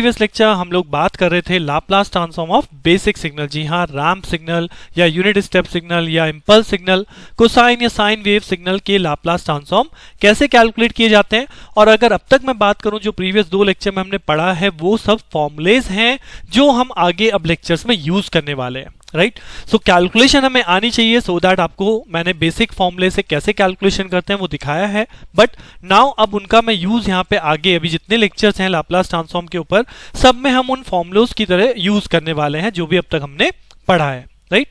Previous lecture हम लोग बात कर रहे थे Laplace transform of basic signal. जी हाँ, रैंप सिग्नल या यूनिट स्टेप सिग्नल या इंपल्स सिग्नल, कोसाइन या साइन वेव सिग्नल के लाप्लास ट्रांसफॉर्म कैसे कैलकुलेट किए जाते हैं। और अगर अब तक मैं बात करूं जो प्रीवियस 2 लेक्चर में हमने पढ़ा है वो सब फॉर्मुलेज हैं जो हम आगे अब लेक्चर्स में यूज करने वाले हैं, राइट। सो कैलकुलेशन हमें आनी चाहिए सो दैट आपको मैंने बेसिक फॉर्मूले से कैसे कैलकुलेशन करते हैं वो दिखाया है, बट नाउ अब उनका मैं यूज यहाँ पे आगे अभी जितने लेक्चर्स हैं लाप्लास ट्रांसफॉर्म के ऊपर सब में हम उन फॉर्मूलोज की तरह यूज करने वाले हैं जो भी अब तक हमने पढ़ा है, right.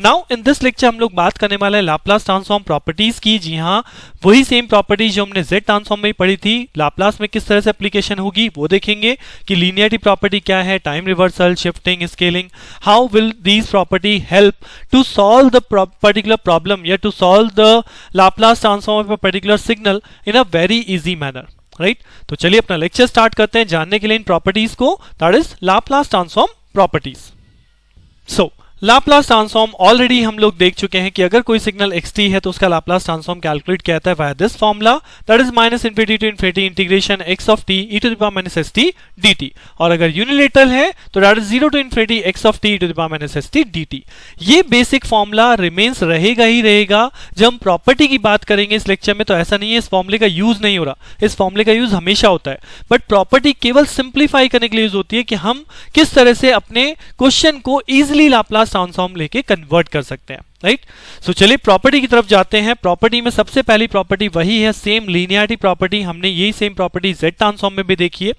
Now in this lecture हम लोग बात करने वाले हैं लाप्लास ट्रांसफॉर्म प्रॉपर्टीज की। जी हाँ, वही सेम प्रॉपर्टीज जो हमने जेड ट्रांसफॉर्म में पढ़ी थी, लाप्लास में किस तरह से एप्लीकेशन होगी वो देखेंगे कि लीनियरिटी प्रॉपर्टी क्या है, time reversal, shifting, scaling, how will these property help to solve the particular problem या to solve the Laplace transform of a particular signal in a very easy manner, right. तो चलिए अपना lecture start करते हैं जानने के लिए इन properties को, that is Laplace transform properties. So Laplace transform already हम लोग देख चुके हैं कि अगर कोई सिग्नल xt है तो उसका लाप्लास ट्रांसफॉर्म कैलकुलेट किया जाता है via this formula, that is -∞ to infinity integration x of t e to the power -st dt। और अगर यूनिलेटरल है तो that is 0 to infinity x of t e to the power -st dt। ये basic formula remains रहेगा ही रहेगा। जब हम प्रॉपर्टी की बात करेंगे इस लेक्चर में तो ऐसा नहीं है इस फॉर्मूले का यूज नहीं हो रहा, इस फॉर्मूले का यूज हमेशा होता है, बट प्रॉपर्टी केवल सिंप्लीफाई करने के लिए यूज होती है कि हम किस तरह से अपने क्वेश्चन को इजिली लाप्लास ट्रांसफॉर्म लेके कन्वर्ट कर सकते हैं, राइट। सो चलिए प्रॉपर्टी की तरफ जाते हैं। प्रॉपर्टी में सबसे पहली प्रॉपर्टी वही है सेम लीनियरिटी प्रॉपर्टी, हमने यही सेम प्रॉपर्टी जेड ट्रांसफॉर्म में भी देखी है।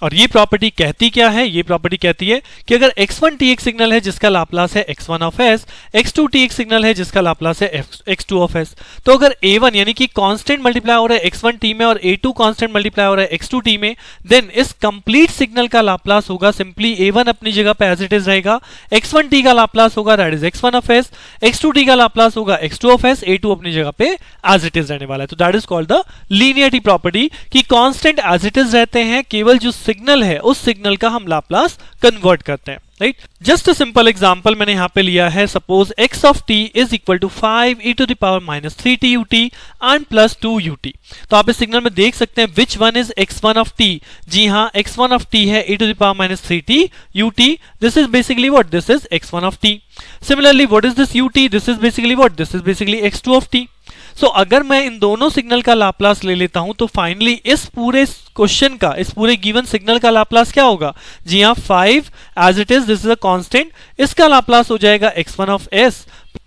और ये प्रॉपर्टी कहती क्या है, ये प्रॉपर्टी कहती है कि अगर x1t एक सिग्नल है जिसका लाप्लास है x1 ऑफ s, x2t एक सिग्नल है जिसका लाप्लास है x2 ऑफ s, तो अगर a1 यानी कि कांस्टेंट मल्टीप्लाई हो रहा है x1t में और a2 कांस्टेंट मल्टीप्लाई हो रहा है x2t में, देन इस कंप्लीट सिग्नल का लाप्लास होगा सिंपली a1 अपनी जगह पे एज इट इज रहेगा, x1t का लाप्लास होगा that is x1 of s, x2t का लाप्लास होगा x2 ऑफ s, a2 अपनी जगह पे एज इट इज रहने वाला है। तो that is called the linearity property कि कांस्टेंट एज इट इज रहते हैं, केवल जो सिग्नल है उस सिग्नल का हम लाप्लास कन्वर्ट करते हैं, right. Just a simple example मैंने यहां पे लिया है, suppose x of t is equal to 5 e to the power -3t ut and plus 2 ut। तो आप इस सिग्नल में देख सकते हैं which one is x1 of t। जी हाँ, x1 ऑफ t है e to the power -3t ut, this is basically what, this is x1 of t। Similarly what is this ut, this is basically what, this is basically x2 of t। So अगर मैं इन दोनों signal का Laplace ले लेता हूं तो finally इस पूरे क्वेश्चन का, इस पूरे गिवन सिग्नल का लाप्लास क्या होगा। जी हाँ, 5 as it is, this is a constant, इसका लाप्लास हो जाएगा x1 ऑफ s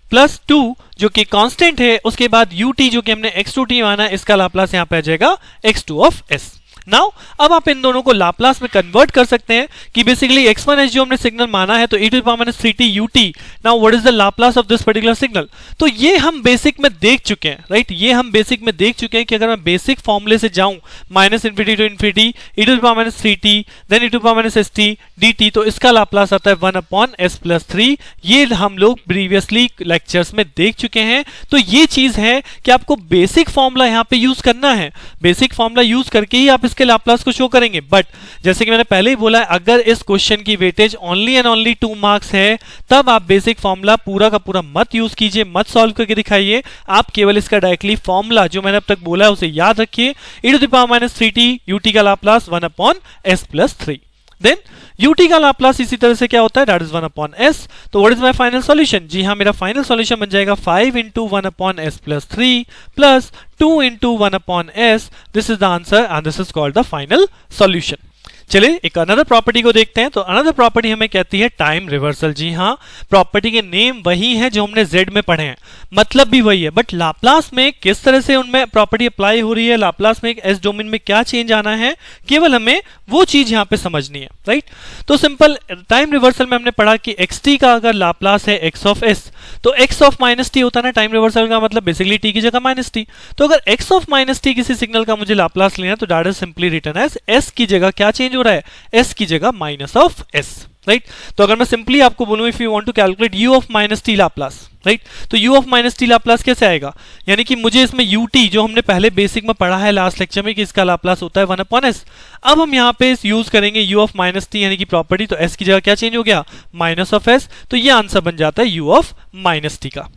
प्लस 2 जो कि कांस्टेंट है, उसके बाद ut जो कि हमने x2t माना, इसका लाप्लास यहां पे आ जाएगा x2 ऑफ s। नाउ अब आप इन दोनों को लाप्लास में कन्वर्ट कर सकते हैं कि बेसिकली x1s जो हमने सिग्नल माना है तो e to the power -3t ut, now what is the Laplace of this particular signal. तो ये हम बेसिक में देख चुके हैं, राइट। ये हम बेसिक में देख चुके हैं कि अगर मैं बेसिक फॉर्मूले से जाऊं -∞ to infinity e to the power -3t then e to the power -st dt, तो इसका लाप्लास आता है 1/s+3। ये हम लोग प्रीवियसली लेक्चर्स में देख चुके हैं। तो ये चीज है कि आपको बेसिक फॉर्मूला यहाँ पे यूज करना है, बेसिक फॉर्मूला यूज करके ही आप इसके लाप्लास को शो करेंगे। बट जैसे कि मैंने पहले ही बोला है, अगर इस क्वेश्चन की weightage only and only 2 marks है तब आप बेसिक फॉर्मूला पूरा का पूरा मत यूज कीजिए, मत सॉल्व करके दिखाइए। आप केवल इसका डायरेक्टली फॉर्मूला जो मैंने अब तक बोला है उसे याद रखिए, e to the power -3t ut का लाप्लास 1/s+3। देन ut का लाप्लास इसी तरह से क्या होता है, दैट इज 1/s। तो what is my final solution. जी हाँ, मेरा फाइनल सॉल्यूशन बन जाएगा 5 × 1/s+3 plus 2 × 1/s। This is the answer and this is called the final solution. चलिए एक अनदर प्रॉपर्टी को देखते हैं। तो अनदर प्रॉपर्टी हमें कहती है टाइम रिवर्सल। जी हाँ, प्रॉपर्टी के नेम वही है जो हमने जेड में पढ़े हैं, मतलब भी वही है, बट लाप्लास में किस तरह से उनमें प्रॉपर्टी अप्लाई हो रही है, लाप्लास में एक एस डोमेन में क्या चेंज आना है, केवल हमें वो चीज यहां पे समझनी है, राइट। तो सिंपल टाइम रिवर्सल में हमने पढ़ा कि xt का अगर लाप्लास है x ऑफ s तो x ऑफ -t होता है ना, टाइम रिवर्सल का मतलब बेसिकली t की जगह -t। तो अगर x ऑफ -t किसी सिग्नल का मुझे लाप्लास लेना तो that is simply written as s की जगह क्या चेंज हो रहा है, s की जगह माइनस ऑफ s, राइट। तो अगर मैं सिंपली आपको बोलूं if you want to calculate u of -t Laplace, right, तो u ऑफ -t लाप्लास कैसे आएगा, यानी कि मुझे इसमें ut जो हमने पहले बेसिक में पढ़ा है लास्ट लेक्चर में कि इसका लाप्लास होता है 1/s। अब हम यहाँ पे यूज करेंगे u ऑफ -t यानी कि प्रॉपर्टी, तो s की जगह क्या चेंज हो गया, माइनस ऑफ s। तो ये आंसर बन जाता है u ऑफ -t का।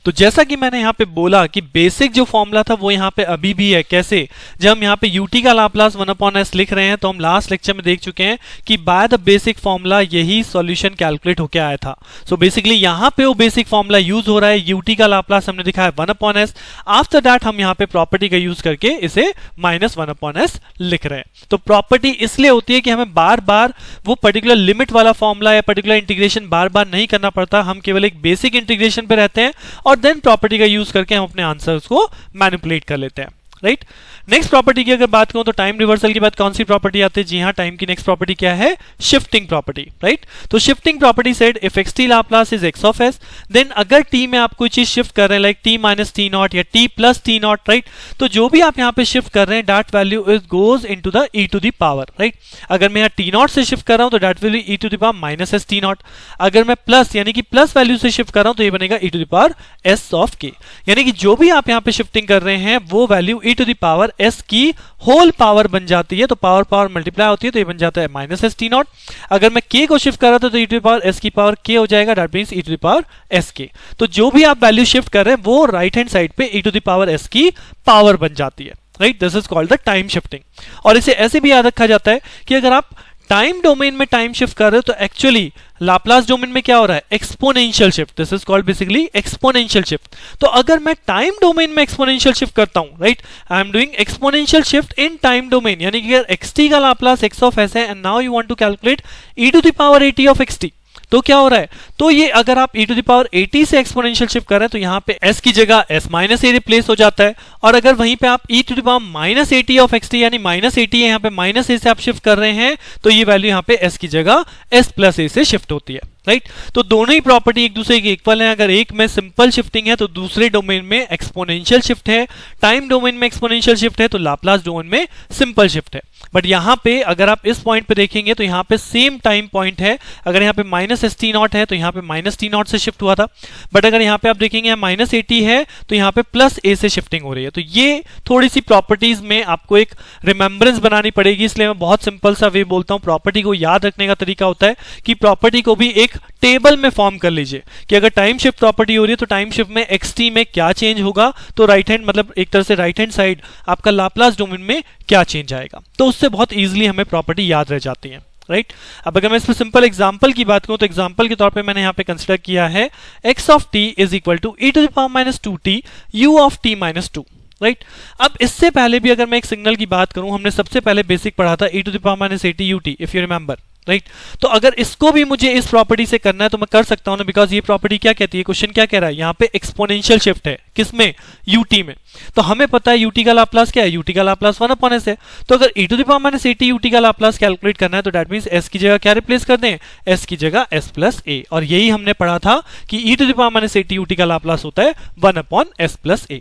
तो जैसा कि मैंने यहाँ पे बोला कि बेसिक जो फॉर्मूला था वो यहाँ पे अभी भी है। कैसे? जब हम यहाँ पे ut का लाप्लास 1/s लिख रहे हैं तो हम लास्ट लेक्चर में देख चुके हैं कि बाय द बेसिक फॉर्मूला यही सॉल्यूशन कैलकुलेट होके आया था। सो बेसिकली यहाँ पे वो बेसिक फॉर्मूला यूज हो रहा है, ut का लाप्लास हमने दिखा है 1/s। आफ्टर दैट हम यहाँ पे प्रॉपर्टी का यूज करके इसे -1/s लिख रहे हैं। तो प्रॉपर्टी इसलिए होती है कि हमें बार बार वो पर्टिकुलर लिमिट वाला फॉर्मूला या पर्टिकुलर इंटीग्रेशन बार बार नहीं करना पड़ता, हम केवल एक बेसिक इंटीग्रेशन पे रहते हैं और देन प्रॉपर्टी का यूज करके हम अपने आंसर्स को मैनिपुलेट कर लेते हैं। राइट, नेक्स्ट प्रॉपर्टी की अगर बात करूं तो टाइम रिवर्सल के बाद कौन सी प्रॉपर्टी आती है? जी हाँ, टाइम की नेक्स्ट प्रॉपर्टी क्या है? Shifting property. राइट, तो shifting property said if X T Laplace is X of S, then अगर टी में आप कोई चीज शिफ्ट कर रहे हैं like T minus T naught या T plus T naught, right, तो जो भी आप यहाँ पे शिफ्ट कर रहे हैं that value is goes into the e to the power. Right, अगर मैं यहाँ टी नॉट से शिफ्ट कर रहा हूं तो that will be e to the power minus s t naught. अगर मैं प्लस यानी कि प्लस वैल्यू से शिफ्ट कर रहा हूं तो ये बनेगा E to the power S of K, यानी कि जो भी आप यहाँ पे शिफ्टिंग कर रहे हैं वो value e to the power s की होल पावर बन जाती है। तो पावर पावर मल्टीप्लाई होती है तो ये बन जाता है माइनस एस टी नॉट। अगर मैं के को शिफ्ट कर रहा था तो e to the power s की पावर के हो जाएगा, that means e to the power s के। तो जो भी आप वैल्यू शिफ्ट कर रहे हैं वो राइट हैंड साइड पे ई टू द पावर एस की पावर बन जाती है। Right, this is called the time shifting. और इसे ऐसे भी याद रखा जाता है कि अगर आप टाइम डोमेन में टाइम शिफ्ट कर रहे हो तो एक्चुअली लाप्लास डोमेन में क्या हो रहा है? Exponential shift. This is called basically exponential shift. तो अगर मैं टाइम डोमेन में एक्सपोनेंशियल शिफ्ट करता हूं, right, I am doing exponential shift in time domain, यानी कि अगर xt का लाप्लास x ऑफ s है and now you want to calculate e to the power at of xt, तो क्या हो रहा है? तो ये अगर आप e to the power at से एक्सपोनेंशियल शिफ्ट कर रहे हैं तो यहाँ पे s की जगह s माइनस a रिप्लेस हो जाता है, और अगर वहीं पे आप e to the power minus at of xt यानी माइनस at है यहाँ पे माइनस a से आप शिफ्ट कर रहे हैं तो ये वैल्यू यहाँ पे s की जगह s प्लस a से शिफ्ट होती है। राइट, तो दोनों ही प्रॉपर्टी एक दूसरे की इक्वल है। अगर एक में सिंपल शिफ्टिंग है तो दूसरे डोमेन में एक्सपोनेंशियल शिफ्ट है। टाइम डोमेन में एक्सपोनेंशियल शिफ्ट है तो लाप्लास डोमेन में सिंपल शिफ्ट है। बट यहाँ पे अगर आप इस पॉइंट पे देखेंगे तो यहाँ पे सेम टाइम पॉइंट है। अगर यहाँ पे माइनस एस टी नॉट है तो यहाँ पे माइनस टी नॉट से शिफ्ट हुआ था, बट अगर यहाँ पे आप देखेंगे माइनस ए टी है तो यहाँ पे प्लस ए से शिफ्टिंग हो रही है। तो ये थोड़ी सी प्रॉपर्टीज में आपको एक रिमेंबरेंस बनानी पड़ेगी, इसलिए मैं बहुत सिंपल सा वे बोलता हूँ। प्रॉपर्टी को याद रखने का तरीका होता है कि प्रॉपर्टी को भी एक टेबल में फॉर्म कर लीजिए कि अगर टाइम शिफ्ट प्रॉपर्टी हो रही है तो टाइम शिफ्ट में xt में क्या चेंज होगा, तो राइट हैंड मतलब एक तरह से राइट हैंड साइड आपका लाप्लास डोमेन में क्या चेंज आएगा, तो उससे बहुत इजीली हमें प्रॉपर्टी याद रह जाती है। राइट, अब अगर मैं इस पर सिंपल एग्जांपल की बात करूं तो एग्जांपल के तौर पे मैंने यहाँ पे कंसिडर किया है x of t is equal to e to the power minus 2t u of t minus 2। Right, अब इससे पहले भी अगर मैं एक सिग्नल की बात करूं, हमने सबसे पहले बेसिक पढ़ा था e to the power minus 80 ut, if you remember. Right, तो अगर इसको भी मुझे इस प्रॉपर्टी से करना है तो मैं कर सकता हूं ना, बिकॉज ये प्रॉपर्टी क्या कहती है, क्वेश्चन क्या कह रहा है, यहाँ पे एक्सपोनेंशियल शिफ्ट है किसमें? ut में। तो हमें पता है ut का लाप्लास क्या है? ut का लाप्लास 1/s है। तो अगर e to the power minus 80 ut का लाप्लास कैलकुलेट करना है तो दैट मींस s की जगह क्या रिप्लेस कर दें? s की जगह s प्लस a। और यही हमने पढ़ा था कि e to the power minus 80 ut का लाप्लास होता है 1/s प्लस a।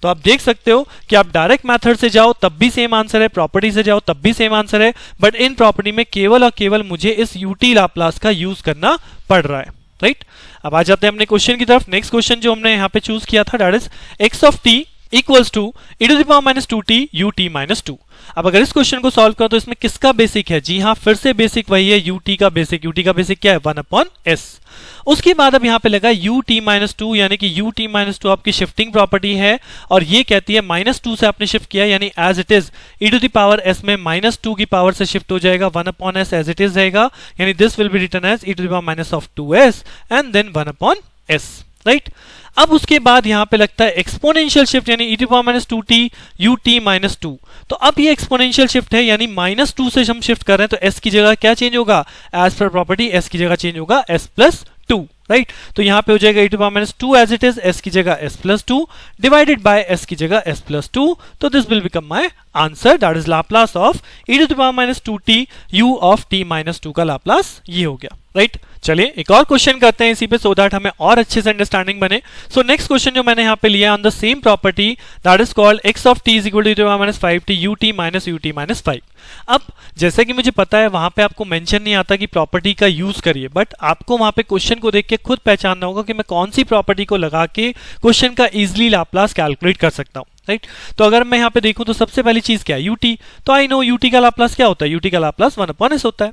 तो आप देख सकते हो कि आप डायरेक्ट मेथड से जाओ तब भी सेम आंसर है, प्रॉपर्टी से जाओ तब भी सेम आंसर है, बट इन प्रॉपर्टी में केवल और केवल मुझे इस ut लाप्लास का यूज करना पड़ रहा है। राइट, अब आ जाते हैं अपने क्वेश्चन की तरफ। नेक्स्ट क्वेश्चन जो हमने यहाँ पे चूज किया था that is x of t equals to e to the power minus 2t ut minus 2। अब अगर इस क्वेश्चन को सॉल्व करो तो इसमें किसका बेसिक है? जी हाँ, फिर से बेसिक वही है, ut का बेसिक। ut का बेसिक क्या है? 1/s। उसके बाद अब यहाँ पे लगा ut माइनस 2, यानी कि ut माइनस 2 आपकी शिफ्टिंग प्रॉपर्टी है और ये कहती है माइनस 2 से आपने शिफ्ट किया यानी as it is e to the power s में माइनस 2 की पावर से शिफ्ट हो जाएगा, 1/s एज इट इज रहेगा, यानी this will be written as e to the power minus of 2s and then 1/s। Right, अब उसके बाद यहां पे लगता है एक्सपोनेंशियल शिफ्ट यानी e to power minus 2t ut minus 2। तो अब ये एक्सपोनेंशियल शिफ्ट है यानी माइनस 2 से हम शिफ्ट कर रहे हैं तो s की जगह क्या चेंज होगा? एज पर प्रॉपर्टी s की जगह चेंज होगा s प्लस 2। राइट, तो यहां पे हो जाएगा e to power minus 2 as it is, s की जगह s plus 2 divided by s की जगह s प्लस 2। तो this will become my answer, that is Laplace of e to the power minus 2t u of t minus 2 का Laplace ये हो गया। Right, चलिए एक और क्वेश्चन करते हैं इसी पे सो दैट हमें और अच्छे से अंडरस्टैंडिंग बने। सो नेक्स्ट क्वेश्चन जो मैंने यहाँ पे लिया on the same property that is called x of t is equal to e to the power minus 5t ut minus ut minus 5। अब जैसे कि मुझे पता है वहां पे आपको मेंशन नहीं आता कि प्रॉपर्टी का यूज करिए, बट आपको वहां पे क्वेश्चन को देख के खुद पहचानना होगा कि मैं कौन सी प्रॉपर्टी को लगा के क्वेश्चन का इजिली लाप्लास कैलकुलेट कर सकता हूँ। राइट। तो अगर मैं यहाँ पे देखूं तो सबसे पहली चीज क्या है, यूटी। तो आई नो यूटी का लाप्लास क्या होता है, यूटी का लाप्लास 1/s होता है।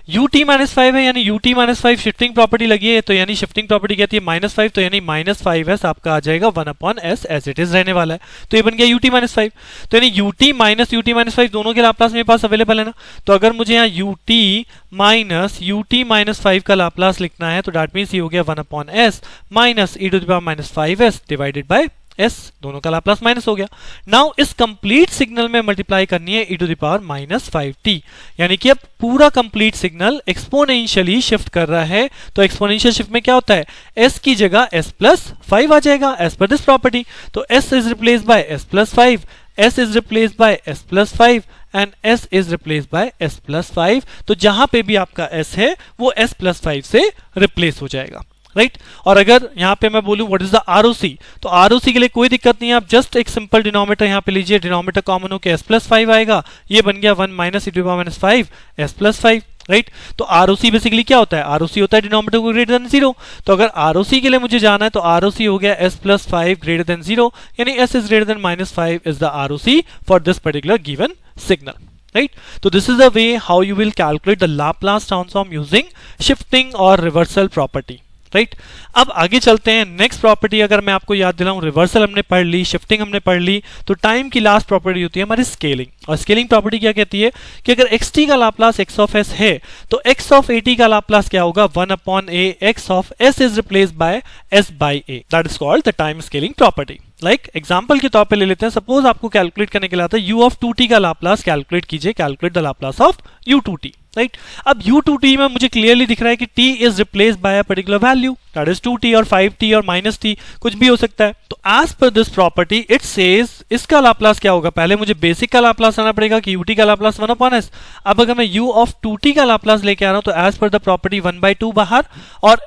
यूटी -5 है यानी यूटी -5 शिफ्टिंग प्रॉपर्टी लगी है, तो यानी शिफ्टिंग प्रॉपर्टी कहती है -5, तो यानी -5s आपका आ जाएगा 1/s एज इट इज रहने वाला है। तो ये बन गया यूटी -5। तो यानी यूटी माइनस यूटी -5 दोनों के लाप्लास मेरे पास अवेलेबल है ना। तो अगर मुझे यहाँ यूटी -5 का लाप्लास लिखना है तो दैट मींस ये हो गया 1/s minus e⁻⁻5s divided by s, दोनों का लाप्लास माइनस हो गया। नाउ इस कंप्लीट सिग्नल में मल्टीप्लाई करनी है e⁻⁻5t, यानी कि अब पूरा कंप्लीट सिग्नल एक्सपोनेंशियली शिफ्ट कर रहा है। तो एक्सपोनेंशियल शिफ्ट में क्या होता है, s की जगह s+5 आ जाएगा एज पर दिस प्रॉपर्टी। तो s is replaced bye s+5, s is replaced bye s+5 and s is replaced bye s+5। तो जहां पे भी आपका s है वो s+5 से रिप्लेस हो जाएगा, राइट। और अगर यहाँ पे मैं बोलूं व्हाट इज द आरओसी, तो आरओसी के लिए कोई दिक्कत नहीं है, आप जस्ट एक सिंपल डिनोमिनेटर यहाँ पे लीजिए, डिनोमिनेटर कॉमन होकर s+5 आएगा, ये बन गया 1 माइनस e⁻⁻5 s+5, राइट। तो आरओसी बेसिकली क्या होता है, आरओसी होता है डिनोमिनेटर को ग्रेटर देन 0। तो अगर आरओसी के लिए मुझे जाना है तो आरओसी हो गया s+5 ग्रेटर देन 0, यानी s is greater than -5 is the ROC for this particular given signal, right? So this is the way how you will calculate the Laplace transform using shifting or reversal property, right? अब आगे चलते हैं next property. अगर मैं आपको याद दिलाऊं, reversal हमने पढ़ ली, शिफ्टिंग हमने पढ़ ली, तो टाइम की लास्ट प्रॉपर्टी होती है हमारी स्केलिंग। और स्केलिंग प्रॉपर्टी क्या कहती है कि अगर xt का लाप्लास x ऑफ s है तो x ऑफ at का लाप्लास क्या होगा, 1/a x of s is replaced by s by a, that is called the time scaling property. Like example के तौर पे ले लेते हैं, सपोज आपको कैलकुलेट करने के लिए आता है u ऑफ 2t का लाप्लास कैलकुलेट कीजिए, calculate the Laplace of u2t, right. अब u2t में मुझे क्लियरली दिख रहा है कि t is replaced bye a particular value, that is 2t और 5t और -t, कुछ भी हो सकता है। तो as per this property it says इसका लाप्लास क्या होगा, पहले मुझे बेसिक का लाप्लास आना पड़ेगा कि ut का लाप्लास 1/s। अब अगर मैं u ऑफ 2t का लाप्लास लेके आ रहा हूं तो एज पर द प्रॉपर्टी 1/2 बाहर, और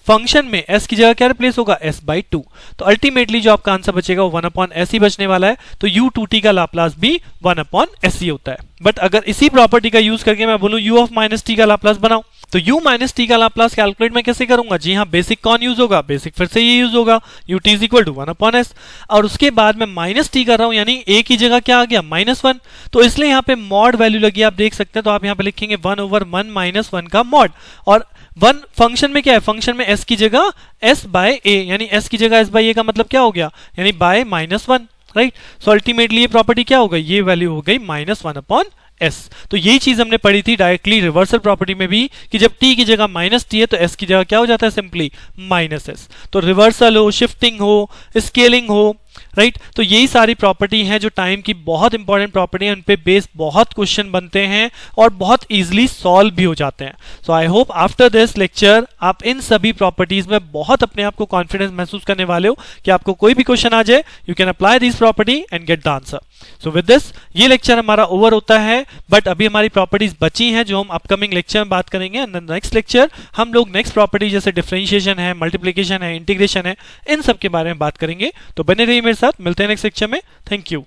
फंक्शन में s की जगह क्या रिप्लेस होगा, s/2। तो अल्टीमेटली जो आपका आंसर बचेगा वो 1/s ही बचने वाला है। तो u2t का लाप्लास भी 1/s ही होता है। बट अगर इसी प्रॉपर्टी का यूज करके मैं बोलूं u ऑफ -t का लाप्लास बनाऊं, तो u -t का लाप्लास कैलकुलेट मैं कैसे करूंगा, जी हाँ, बेसिक कौन यूज होगा, बेसिक फिर से ये यूज होगा, ut is equal to 1/s। और उसके बाद मैं -t कर रहा हूं, यानी a की जगह क्या आ गया, -1। तो इसलिए यहाँ पे मॉड वैल्यू लगी, आप देख सकते हैं। तो आप यहाँ पे लिखेंगे 1/1 -1 का मॉड, और 1 फंक्शन में क्या है, फंक्शन में s की जगह s बाय a, यानी s की जगह s बाय a का मतलब क्या हो गया, यानी बाय -1, राइट। सो अल्टीमेटली ये प्रॉपर्टी क्या हो गई, ये वैल्यू हो गई -1/s। तो यही चीज हमने पढ़ी थी डायरेक्टली रिवर्सल प्रॉपर्टी में भी, कि जब t की जगह -t है तो s की जगह क्या हो जाता है, सिंपली -s। तो रिवर्सल हो, शिफ्टिंग हो, स्केलिंग हो, राइट। तो यही सारी प्रॉपर्टी हैं जो टाइम की बहुत इंपॉर्टेंट प्रॉपर्टी है, उन पे बेस बहुत क्वेश्चन बनते हैं और बहुत इजीली सॉल्व भी हो जाते हैं। So I hope after this lecture आप इन सभी प्रॉपर्टीज में बहुत अपने आप को कॉन्फिडेंस महसूस करने वाले हो कि आपको कोई भी क्वेश्चन आ जाए, you can apply this property and get the answer. So with this ये लेक्चर हमारा ओवर होता है, बट अभी हमारी प्रॉपर्टीज बची हैं जो हम अपकमिंग लेक्चर में बात करेंगे। एंड नेक्स्ट लेक्चर हम लोग नेक्स्ट प्रॉपर्टी जैसे डिफरेंशिएशन है, मल्टीप्लिकेशन है, इंटीग्रेशन है, इन सब के बारे में बात करेंगे। तो बने रहिए मेरे साथ, मिलते हैं नेक्स्ट लेक्चर में। Thank you.